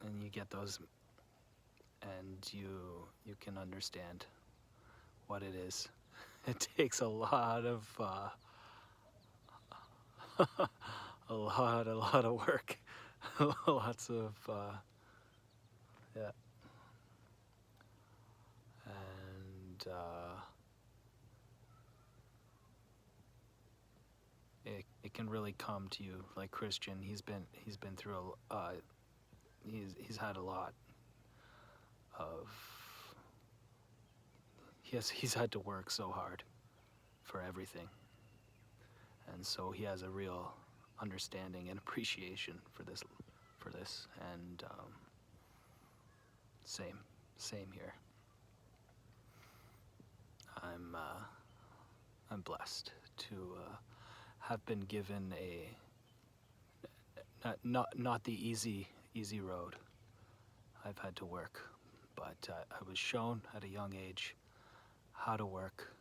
and you get those, and you can understand what it is. It takes a lot of a lot of work, lots of yeah, and it can really come to you like Christian. He's been through he's had a lot of he's had to work so hard for everything, and so he has a real understanding and appreciation for this, and same here. I'm uh, I'm blessed to have been given a not the easy road. I've had to work, but I was shown at a young age how to work,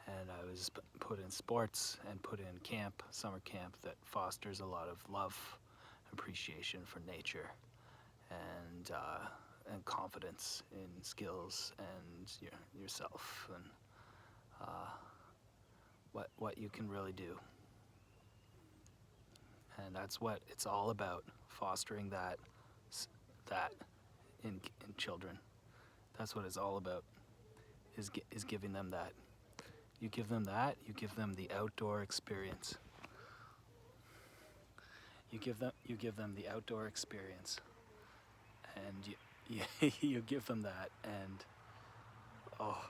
and I was put in sports and put in summer camp that fosters a lot of love, appreciation for nature, and confidence in skills and yourself, and uh, what you can really do. And that's what it's all about, fostering that in children. That's what it's all about, is giving them that. You give them that, you give them the outdoor experience. You give them the outdoor experience, and you give them that, and oh,